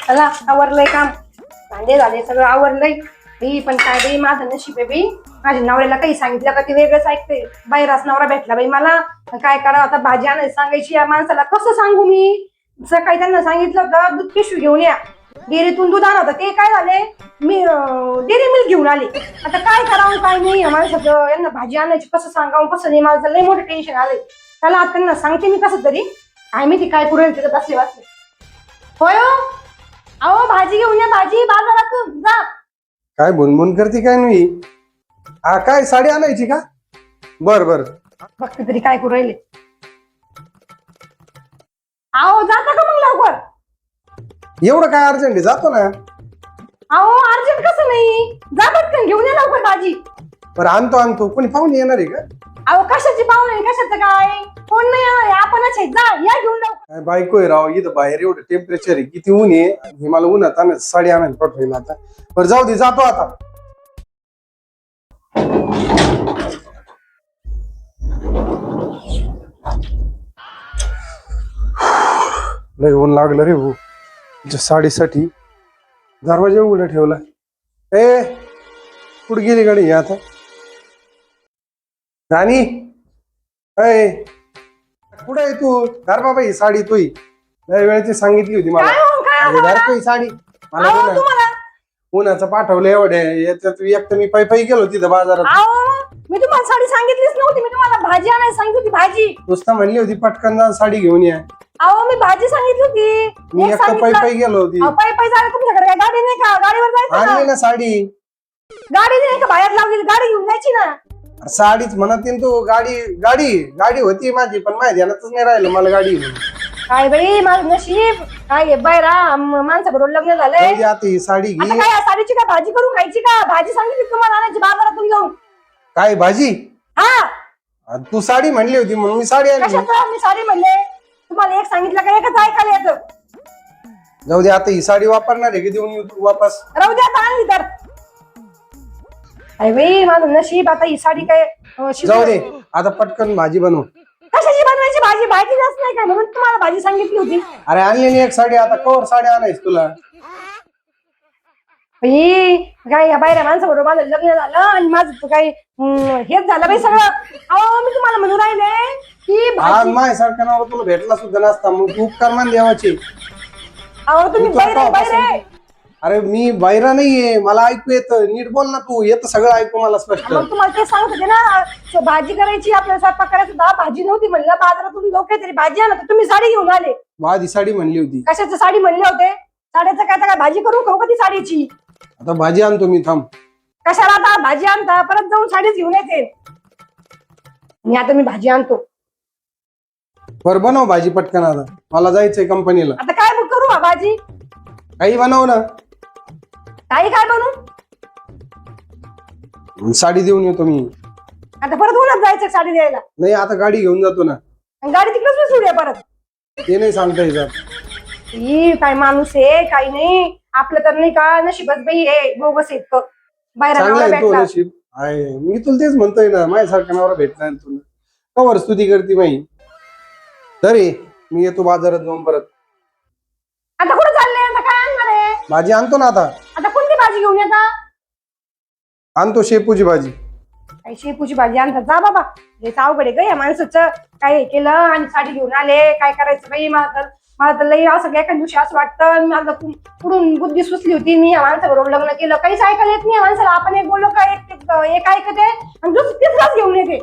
चला आवरलंय काम, भांडे झाले, सगळं आवरलंय. बाई पण काय बाई माझं नशीब आहे बाई. माझ्या नवऱ्याला काही सांगितलं का ते वेगळंच ऐकते. बाहेरच नवरा भेटला बाई मला. काय करावं आता, भाजी आणायला सांगायची या माणसाला, कसं सांगू मी. सकाळी त्यांना सांगितलं होतं दूध पिशवी घेऊन या, डेअरीतून दूध आणा होतं, ते काय झाले मी डेअरी मिल्क घेऊन आले. आता काय करावं काय नाही माणसाचं, यांना भाजी आणायची कसं सांगावं कसं नाही, माझं लय मोठं टेन्शन आलंय. त्याला आता त्यांना सांगते मी कसं तरी, काय माहिती काय पुरेल तिथं बसले बसले. होय अहो भाजी घेऊन या, भाजी बाजारातून जा. काय भुनभुन करते काय नाही. हा काय साडी आणायची का? बर बर. बघते तरी काय करू राहिले. अहो जाता का मग लवकर? एवढं काय अर्जंट आहे, जातो ना. अहो अर्जंट कसं नाही, जा पटकन घेऊन या लवकर भाजी. बरं आणतो आणतो. कोणी पाहुणे येणार आहे का? अहो कशाची पाहुणे कशाचं काय, कोण नाही येणार, आपणच आहे, जा या घेऊन लवकर. काय बायको आहे राव, इथं बाहेर एवढं टेम्परेचर आहे, किती ऊन आहे. हे मला उन्हात आणायचं, साडी आणायला पाठवेल आता. बरं जाऊ दे, जातो आता. लय ऊन लागलं रे भाऊ, तुझ्या साडीसाठी दरवाजा उघडा ठेवला. ए कुठे गेली गाडी आता? राणी अय कुठे आहे तू? धर बाबा ही साडी तुही, लय वेळची सांगितली होती मला. काय हो, काय हो धर मला? तुही साडी. मला अहो उन्हा- तुम्हाला, उन्हाचं पाठवलं एवढे याच्यात, एक तर मी पायी गेलो तिथं बाजारात. अहो मी तुम्हाला साडी सांगितलीच नव्हती, मी तुम्हाला भाजी आणायला सांगितली होती भाजी. नुसतं म्हणली होती पटकन जा साडी घेऊन या. अहो मी भाजी सांगितली होती. मी एक एकटा सांगितलं- पायी गेलो होती. अहो, पायी जायला तुमच्याकडे काय गाडी नाही का? गाडीवर जायचं आणली ना. ना साडी. गाडी नाही का बाहेर लावलेली, गाडी घेऊन जायची ना. साडीच म्हणत आहे तू. गाडी गाडी गाडी होती माझी, पण माझ्या ध्यानातच नाही राहिलं मला गाडी घेऊन. काय बाई माझं नशीब, काय बायरा माणसाबरोबर लग्न झालंय. जाऊ दे आता, ही साडी आता घे. काय या साडीची काय भाजी करून खायची का? भाजी सांगितली तुम्हाला आणायची बाजारातून जाऊन. काय भाजी? हा आणि तू साडी म्हणली होती म्हणून मी साडी आणली. कशाचं मी साडी म्हणले तुम्हाला, एक सांगितलं का एकच ऐकायला येतं. जाऊ दे आता, ही साडी वापरणार आहे की देऊन येऊ तू वापस? राहू द्या आता, आणली तर. अरे बाई माझं नशीब, आता ही साडी काय जाऊ दे आता, पटकन भाजी बनव. कशाची बनवायची भाजी? भाजी जास्त नाही काय, म्हणून तुम्हाला भाजी सांगितली होती. अरे आणलेली एक साडी, आता कवर साडी आणायच तुला? बाई काय या बाहेर माणसाबरोबर माझं लग्न झालं आणि माझं तर काही हेच झालं बाई सगळं. अहो मी तुम्हाला म्हणून राहिले की आज भाजी. माझ्यासारखा नवरा तुला भेटला सुद्धा नसता, मग तू उपकार मान देवाची. अहो तुम्ही मी तुला बाहेर तेव्हापासून- अरे मी बाहेर नाहीये, मला ऐकू येतं. नीट बोल ना तू, येतं सगळं ऐकू मला स्पष्ट. मग तुम्हाला ते सांगत होते ना, भाजी करायची आपल्याला, स्वयंपाक करायचा होता, भाजी नव्हती म्हणलं बाजारातून लोक काहीतरी भाजी आणा, तर तुम्ही साडी घेऊन आले. आधी साडी म्हणली होती. कशाचं साडी म्हणले होते? साड्याचं काय तर काय भाजी करू खाऊ का ती साडीची? आता भाजी आणतो मी, थांब. कशाला आता भाजी आणता, परत जाऊन साडीच घेऊन येते. मी भाजी आणतो. बर बनव भाजी पटकन, आता मला जायचंय कंपनीला. आता काय मग करू भाजी? काही बनव ना. काही काय बनवू? साडी देऊन येतो मी. आता परत उन्हात जायचं साडी द्यायला? नाही आता गाडी घेऊन जातो ना. आणि गाडी तिकडेच मी सोडूया परत. ते नाही सांगता येत. ही काय माणूस आहे, काही नाही. आपलं तर नाही का नशीबच बाई आहे, बोगस इतकं बाहेर चांगलं आहे तो भेटला. नशीब आहे. मी तुला तेच म्हणतोय ना, माझ्यासारखा नवरा भेटणार तुला. कवर स्तुती करते माई. तरी मी येतो बाजारात जाऊन परत. आता कुठे चालले? आता काय आणणार आहे? भाजी आणतो ना आता. आता कोणती भाजी घेऊन येता? आणतो शेपूची भाजी. काही शेपूची भाजी आणतात, जा बाबा. हे अवघड आहे ग या माणसाचं. काय हे केलं आणि साडी घेऊन आले, काय करायचं बाई. मला तर लई असं एका दिवशी असं वाटतं, माझं पुढून बुद्धी सुचली होती, मी या माणसाबरोबर लग्न केलं. काहीच ऐकायला येत नाही या माणसाला. आपण एक बोललो का एक ऐकते आणि दुसरं तिसराच घेऊन येते.